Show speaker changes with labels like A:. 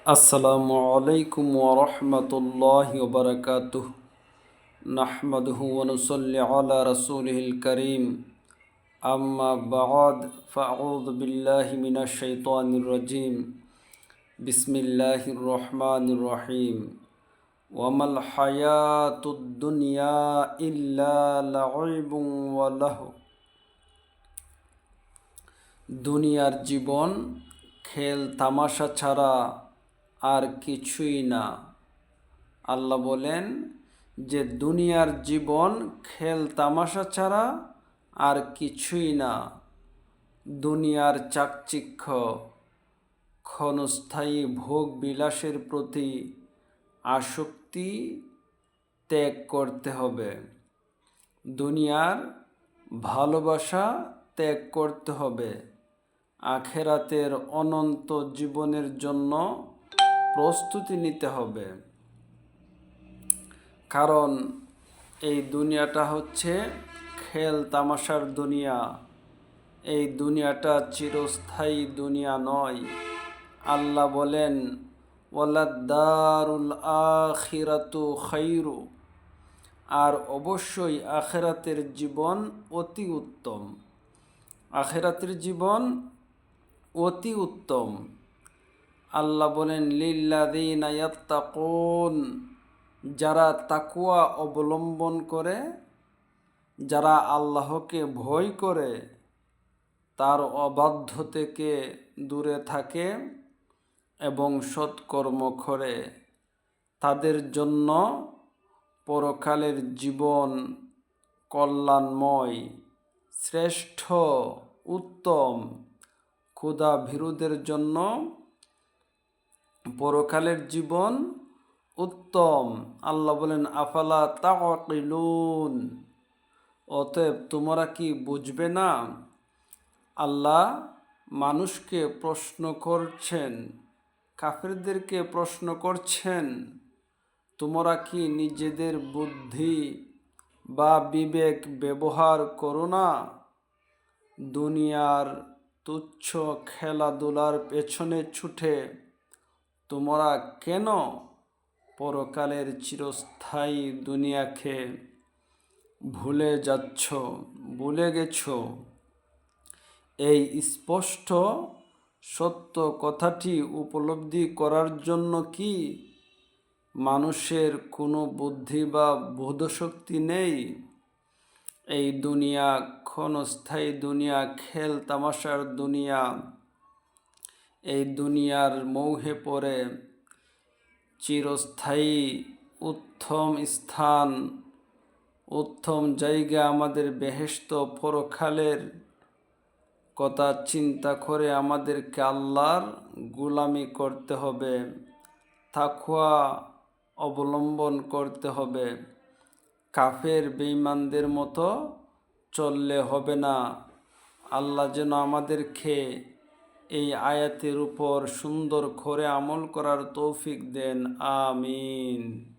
A: আসসালামু আলাইকুম ওয়া রাহমাতুল্লাহি ওয়া বারাকাতুহু নাহমাদুহু ওয়া নুসাল্লি আলা রাসূলিহিল কারীম আম্মা বা'দ ফাআউযু বিল্লাহি মিনাশ শাইতানির রাজীম বিসমিল্লাহির রহমানির রহিম ওয়া মাল হায়াতুদ দুনিয়া ইল্লা লা'iবুন ওয়া লাহু। দুনিয়ার জীবন খেল তামাশা ছাড়া আর কিছুই না। আল্লাহ বলেন যে দুনিয়ার জীবন খেল তামাশা ছাড়া আর কিছুই না। দুনিয়ার চাকচিক্য, ক্ষণস্থায়ী ভোগ বিলাসের প্রতি আসক্তি ত্যাগ করতে হবে। দুনিয়ার ভালোবাসা ত্যাগ করতে হবে। আখেরাতের অনন্ত জীবনের জন্য প্রস্তুতি নিতে হবে। কারণ এই দুনিয়াটা হচ্ছে খেল তামাশার দুনিয়া। এই দুনিয়াটা চিরস্থায়ী দুনিয়া নয়। আল্লাহ বলেন ওয়ালাদ-দারুল আখিরাতু খায়রু, আর অবশ্যই আখেরাতের জীবন অতি উত্তম। আখেরাতের জীবন অতি উত্তম। আল্লাহ বলেন লিল্লাযীনা ইয়াত্তাকুন, যারা তাকওয়া অবলম্বন করে, যারা আল্লাহকে ভয় করে, তার অবাধ্য থেকে দূরে থাকে এবং সৎকর্ম করে, তাদের জন্য পরকালের জীবন কল্যাণময়, শ্রেষ্ঠ, উত্তম। খোদা ভীরুদের জন্য পরকালের জীবন উত্তম। আল্লাহ বলেন আফালা তাকিলুন, অতএব তোমরা কি বুঝবে না? আল্লাহ মানুষকে প্রশ্ন করছেন, কাফেরদেরকে প্রশ্ন করছেন, তোমরা কি নিজেদের বুদ্ধি বা বিবেক ব্যবহার করো না? দুনিয়ার তুচ্ছ খেলাধুলার পেছনে ছুটে তোমরা কেন পরকালের চিরস্থায়ী দুনিয়াকে ভুলে গেছো? এই স্পষ্ট সত্য কথাটি উপলব্ধি করার জন্য কি মানুষের কোনো বুদ্ধি বা বোধশক্তি নেই? এই দুনিয়া ক্ষণস্থায়ী দুনিয়া, খেল তামাশার দুনিয়া। এই দুনিয়ার মোহে পড়ে চিরস্থায়ী উত্তম স্থান, উত্তম জায়গা, আমাদের বেহেশত পরকালের কথা চিন্তা করে আমাদেরকে আল্লাহর গোলামি করতে হবে, তাকওয়া অবলম্বন করতে হবে। কাফের বেঈমানদের মতো চললে হবে না। আল্লাহ যেন আমাদেরকে এই আয়াতের উপর সুন্দর করে আমল করার তৌফিক দেন। আমিন।